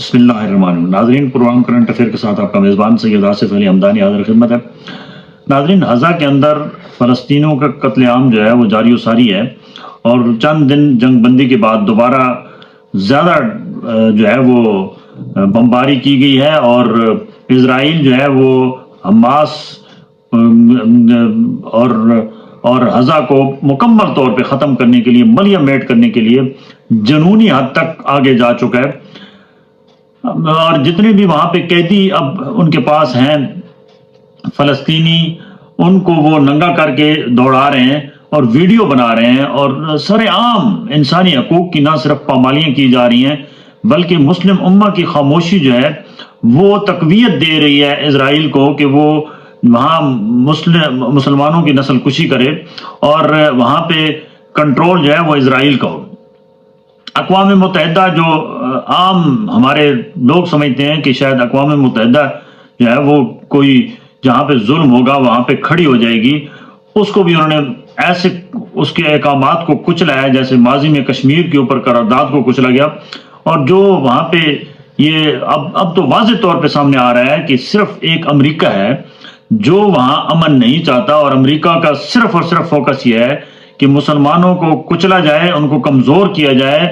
بسم اللہ الرحمن الرحیم۔ ناظرین، پروگرام کرنٹ افیئر کے ساتھ آپ کا میزبان سید آصف علی حمدانی حاضر خدمت ہے۔ ناظرین، غزہ کے اندر فلسطینیوں کا قتل عام جو ہے وہ جاری و ساری ہے، اور چند دن جنگ بندی کے بعد دوبارہ زیادہ جو ہے وہ بمباری کی گئی ہے، اور اسرائیل جو ہے وہ حماس اور غزہ کو مکمل طور پہ ختم کرنے کے لیے، ملیہ میٹ کرنے کے لیے جنونی حد تک آگے جا چکا ہے۔ اور جتنے بھی وہاں پہ قیدی اب ان کے پاس ہیں فلسطینی، ان کو وہ ننگا کر کے دوڑا رہے ہیں اور ویڈیو بنا رہے ہیں، اور سر عام انسانی حقوق کی نہ صرف پامالیاں کی جا رہی ہیں بلکہ مسلم امہ کی خاموشی جو ہے وہ تقویت دے رہی ہے اسرائیل کو کہ وہ وہاں مسلمانوں کی نسل کشی کرے، اور وہاں پہ کنٹرول جو ہے وہ اسرائیل کا ہو۔ اقوام متحدہ جو عام ہمارے لوگ سمجھتے ہیں کہ شاید اقوام متحدہ جو ہے وہ کوئی جہاں پہ ظلم ہوگا وہاں پہ کھڑی ہو جائے گی، اس کو بھی انہوں نے ایسے اس کے احکامات کو کچلا ہے جیسے ماضی میں کشمیر کے اوپر قرارداد کو کچلا گیا۔ اور جو وہاں پہ یہ اب تو واضح طور پہ سامنے آ رہا ہے کہ صرف ایک امریکہ ہے جو وہاں امن نہیں چاہتا، اور امریکہ کا صرف اور صرف فوکس یہ ہے کہ مسلمانوں کو کچلا جائے، ان کو کمزور کیا جائے،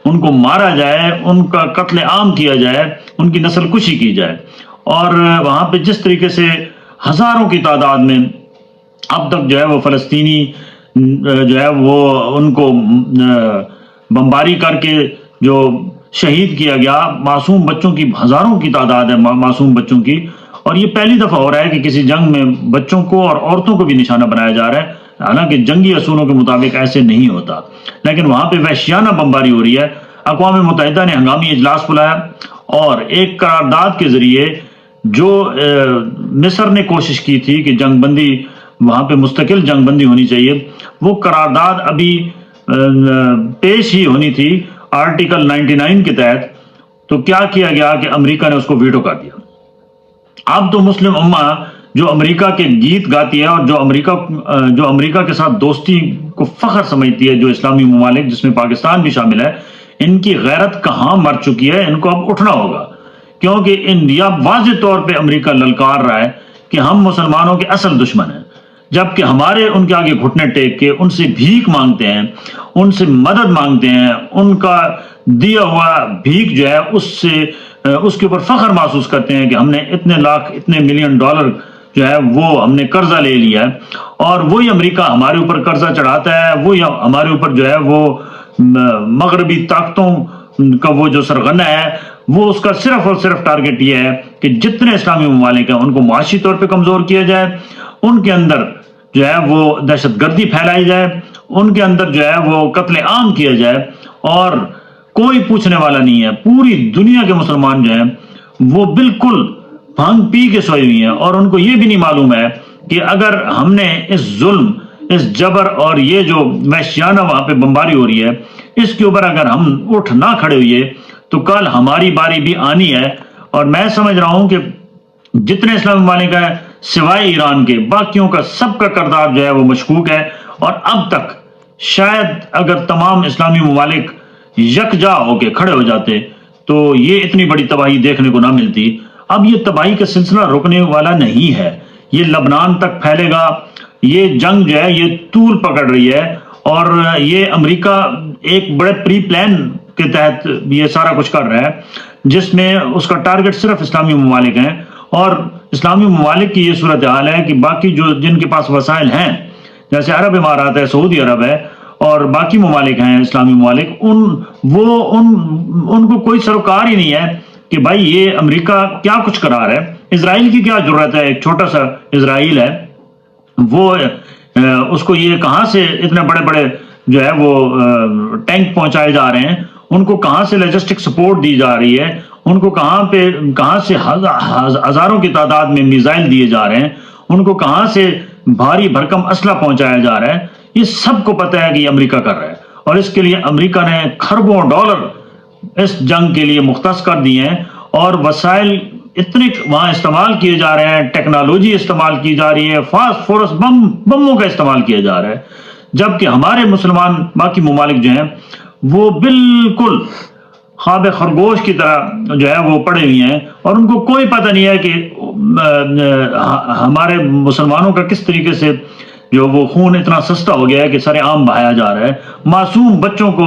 ان کو مارا جائے، ان کا قتل عام کیا جائے، ان کی نسل کشی کی جائے۔ اور وہاں پہ جس طریقے سے ہزاروں کی تعداد میں اب تک جو ہے وہ فلسطینی جو ہے وہ ان کو بمباری کر کے جو شہید کیا گیا، معصوم بچوں کی ہزاروں کی تعداد ہے، معصوم بچوں کی، اور یہ پہلی دفعہ ہو رہا ہے کہ کسی جنگ میں بچوں کو اور عورتوں کو بھی نشانہ بنایا جا رہا ہے، حالانکہ جنگی اصولوں کے مطابق ایسے نہیں ہوتا، لیکن وہاں پہ وحشیانہ بمباری ہو رہی ہے۔ اقوام متحدہ نے ہنگامی اجلاس بلایا اور ایک قرارداد کے ذریعے جو مصر نے کوشش کی تھی کہ جنگ بندی وہاں پہ مستقل جنگ بندی ہونی چاہیے، وہ قرارداد ابھی پیش ہی ہونی تھی آرٹیکل 99 کے تحت، تو کیا کیا گیا کہ امریکہ نے اس کو ویٹو کر دیا۔ اب تو مسلم امہ جو امریکہ کے گیت گاتی ہے اور جو امریکہ کے ساتھ دوستی کو فخر سمجھتی ہے، جو اسلامی ممالک جس میں پاکستان بھی شامل ہے، ان کی غیرت کہاں مر چکی ہے، ان کو اب اٹھنا ہوگا، کیونکہ انڈیا واضح طور پہ امریکہ للکار رہا ہے کہ ہم مسلمانوں کے اصل دشمن ہیں، جبکہ ہمارے ان کے آگے گھٹنے ٹیک کے ان سے بھیک مانگتے ہیں، ان سے مدد مانگتے ہیں، ان کا دیا ہوا بھیک جو ہے اس کے اوپر فخر محسوس کرتے ہیں کہ ہم نے اتنے لاکھ اتنے ملین ڈالر جو ہے وہ ہم نے قرضہ لے لیا ہے، اور وہی امریکہ ہمارے اوپر قرضہ چڑھاتا ہے، وہی ہمارے اوپر جو ہے وہ مغربی طاقتوں کا وہ جو سرغنہ ہے، وہ اس کا صرف اور صرف ٹارگٹ یہ ہے کہ جتنے اسلامی ممالک ہیں ان کو معاشی طور پہ کمزور کیا جائے، ان کے اندر جو ہے وہ دہشت گردی پھیلائی جائے، ان کے اندر جو ہے وہ قتل عام کیا جائے، اور کوئی پوچھنے والا نہیں ہے۔ پوری دنیا کے مسلمان جو ہیں وہ بالکل بھنگ پی کے سوئے ہوئی ہیں، اور ان کو یہ بھی نہیں معلوم ہے کہ اگر ہم نے اس ظلم، اس جبر اور یہ جو وحشیانہ وہاں پہ بمباری ہو رہی ہے، اس کے اوپر اگر ہم اٹھ نہ کھڑے ہوئے تو کل ہماری باری بھی آنی ہے۔ اور میں سمجھ رہا ہوں کہ جتنے اسلامی ممالک ہیں سوائے ایران کے، باقیوں کا سب کا کردار جو ہے وہ مشکوک ہے، اور اب تک شاید اگر تمام اسلامی ممالک یکجا ہو کے کھڑے ہو جاتے تو یہ اتنی بڑی تباہی دیکھنے کو نہ ملتی۔ اب یہ تباہی کا سلسلہ رکنے والا نہیں ہے، یہ لبنان تک پھیلے گا، یہ جنگ جو ہے یہ طول پکڑ رہی ہے، اور یہ امریکہ ایک بڑے پری پلان کے تحت یہ سارا کچھ کر رہا ہے، جس میں اس کا ٹارگٹ صرف اسلامی ممالک ہیں، اور اسلامی ممالک کی یہ صورتحال ہے کہ باقی جن کے پاس وسائل ہیں جیسے عرب امارات ہے، سعودی عرب ہے، اور باقی ممالک ہیں اسلامی ممالک، ان کو کوئی سروکار ہی نہیں ہے کہ بھائی یہ امریکہ کیا کچھ کرا رہا ہے۔ اسرائیل کی کیا ضرورت ہے، ایک چھوٹا سا اسرائیل ہے، وہ اس کو یہ کہاں سے اتنے بڑے بڑے جو ہے وہ ٹینک پہنچائے جا رہے ہیں، ان کو کہاں سے لاجسٹک سپورٹ دی جا رہی ہے، ان کو کہاں سے ہزاروں کی تعداد میں میزائل دیے جا رہے ہیں، ان کو کہاں سے بھاری بھرکم اسلحہ پہنچایا جا رہا ہے، یہ سب کو پتہ ہے کہ یہ امریکہ کر رہا ہے، اور اس کے لیے امریکہ نے کھربوں ڈالر اس جنگ کے لیے مختص کر دیے ہیں، اور وسائل اتنے وہاں استعمال کیے جا رہے ہیں، ٹیکنالوجی استعمال کی جا رہی ہے، فاسٹ فورس بموں کا استعمال کیا جا رہا ہے، جبکہ ہمارے مسلمان باقی ممالک جو ہیں وہ بالکل خواب خرگوش کی طرح جو ہے وہ پڑے ہوئے ہیں، اور ان کو کوئی پتہ نہیں ہے کہ ہمارے مسلمانوں کا کس طریقے سے جو وہ خون اتنا سستا ہو گیا ہے کہ سارے عام بہایا جا رہا ہے، معصوم بچوں کو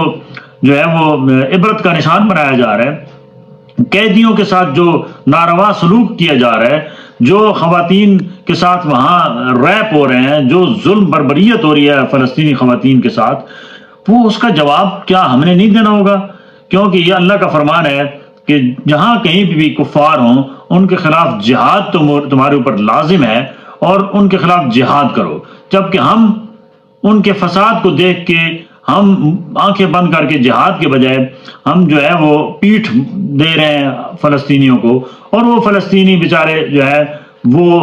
جو ہے وہ عبرت کا نشان بنایا جا رہا ہے، قیدیوں کے ساتھ جو ناروا سلوک کیا جا رہا ہے، جو خواتین کے ساتھ وہاں ریپ ہو رہے ہیں، جو ظلم بربریت ہو رہی ہے فلسطینی خواتین کے ساتھ، وہ اس کا جواب کیا ہم نے نہیں دینا ہوگا؟ کیونکہ یہ اللہ کا فرمان ہے کہ جہاں کہیں بھی کفار ہوں ان کے خلاف جہاد تمہارے اوپر لازم ہے، اور ان کے خلاف جہاد کرو۔ جبکہ ہم ان کے فساد کو دیکھ کے ہم آنکھیں بند کر کے جہاد کے بجائے ہم جو ہے وہ پیٹھ دے رہے ہیں فلسطینیوں کو، اور وہ فلسطینی بیچارے جو ہے وہ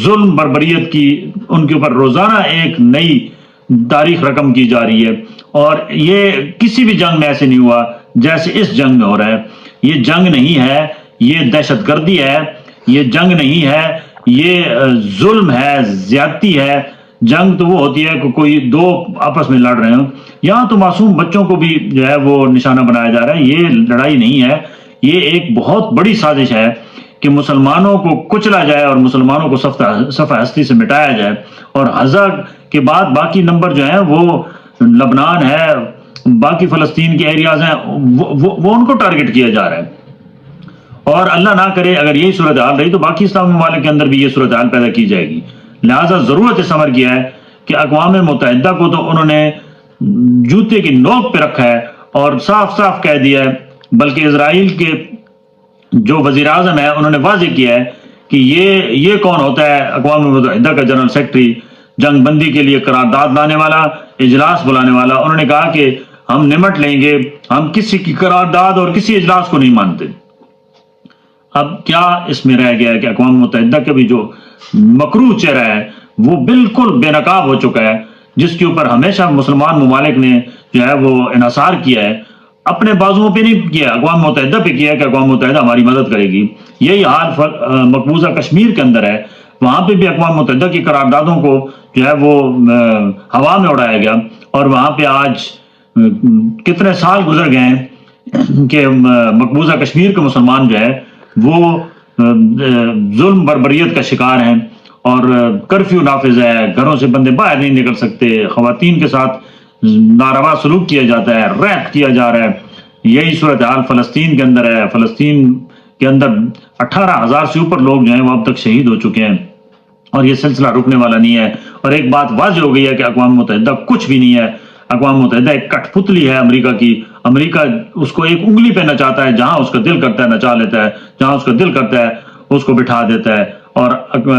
ظلم بربریت کی ان کے اوپر روزانہ ایک نئی تاریخ رقم کی جا رہی ہے۔ اور یہ کسی بھی جنگ میں ایسے نہیں ہوا جیسے اس جنگ میں ہو رہا ہے۔ یہ جنگ نہیں ہے، یہ دہشت گردی ہے، یہ جنگ نہیں ہے، یہ ظلم ہے، زیادتی ہے۔ جنگ تو وہ ہوتی ہے کہ کوئی دو آپس میں لڑ رہے ہوں، یہاں تو معصوم بچوں کو بھی جو ہے وہ نشانہ بنایا جا رہا ہے۔ یہ لڑائی نہیں ہے، یہ ایک بہت بڑی سازش ہے کہ مسلمانوں کو کچلا جائے اور مسلمانوں کو صفحہ ہستی سے مٹایا جائے، اور غزہ کے بعد باقی نمبر جو ہیں وہ لبنان ہے، باقی فلسطین کے ایریاز ہیں، وہ ان کو ٹارگٹ کیا جا رہا ہے۔ اور اللہ نہ کرے اگر یہی صورتحال رہی تو باقی اسلامی ممالک کے اندر بھی یہ صورتحال پیدا کی جائے گی۔ لہٰذا ضرورت اس امر کیا ہے کہ اقوام متحدہ کو تو انہوں نے جوتے کی نوک پہ رکھا ہے اور صاف صاف کہہ دیا ہے، بلکہ اسرائیل کے جو وزیر اعظم ہے انہوں نے واضح کیا ہے کہ یہ کون ہوتا ہے اقوام متحدہ کا جنرل سیکرٹری، جنگ بندی کے لیے قرارداد لانے والا، اجلاس بلانے والا۔ انہوں نے کہا کہ ہم نمٹ لیں گے، ہم کسی کی قرارداد اور کسی اجلاس کو نہیں مانتے۔ اب کیا اس میں رہ گیا ہے کہ اقوام متحدہ کا بھی جو مکروہ چہرہ ہے وہ بالکل بے نقاب ہو چکا ہے، جس کے اوپر ہمیشہ مسلمان ممالک نے جو ہے وہ انحصار کیا ہے، اپنے بازوؤں پہ نہیں کیا، اقوام متحدہ پہ کیا کہ اقوام متحدہ ہماری مدد کرے گی۔ یہی حال مقبوضہ کشمیر کے اندر ہے، وہاں پہ بھی اقوام متحدہ کی قراردادوں کو جو ہے وہ ہوا میں اڑایا گیا، اور وہاں پہ آج کتنے سال گزر گئے ہیں کہ مقبوضہ کشمیر کے مسلمان جو ہے وہ ظلم بربریت کا شکار ہیں، اور کرفیو نافذ ہے، گھروں سے بندے باہر نہیں نکل سکتے، خواتین کے ساتھ ناروا سلوک کیا جاتا ہے، ریپ کیا جا رہا ہے۔ یہی صورتحال فلسطین کے اندر ہے۔ فلسطین کے اندر 18,000 سے اوپر لوگ جو ہیں وہ اب تک شہید ہو چکے ہیں، اور یہ سلسلہ رکنے والا نہیں ہے۔ اور ایک بات واضح ہو گئی ہے کہ اقوام متحدہ کچھ بھی نہیں ہے۔ اقوام متحدہ ایک کٹ پتلی ہے امریکہ کی۔ امریکہ اس کو ایک انگلی پہ نچاتا ہے، جہاں اس کا دل کرتا ہے نچا لیتا ہے، جہاں اس کا دل کرتا ہے اس کو بٹھا دیتا ہے۔ اور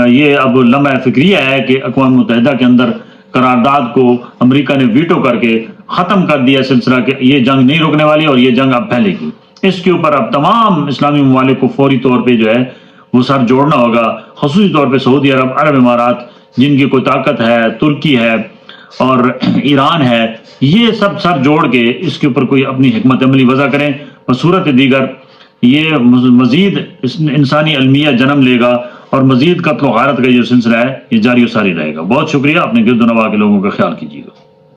یہ اب لمحہ فکریہ ہے کہ اقوام متحدہ کے اندر قرارداد کو امریکہ نے ویٹو کر کے ختم کر دیا سلسلہ کہ یہ جنگ نہیں رکنے والی اور یہ جنگ اب پھیلے گی۔ اس کے اوپر اب تمام اسلامی ممالک کو فوری طور پہ جو ہے وہ سر جوڑنا ہوگا، خصوصی طور پہ سعودی عرب، عرب امارات جن کی کوئی طاقت ہے، ترکی ہے اور ایران ہے، یہ سب سر جوڑ کے اس کے اوپر کوئی اپنی حکمت عملی وضع کریں۔ بصورت دیگر یہ مزید انسانی المیہ جنم لے گا، اور مزید قتل و غارت کا جو سلسلہ ہے یہ جاری و ساری رہے گا۔ بہت شکریہ، اپنے گرد و نواح کے لوگوں کا خیال کیجیے گا۔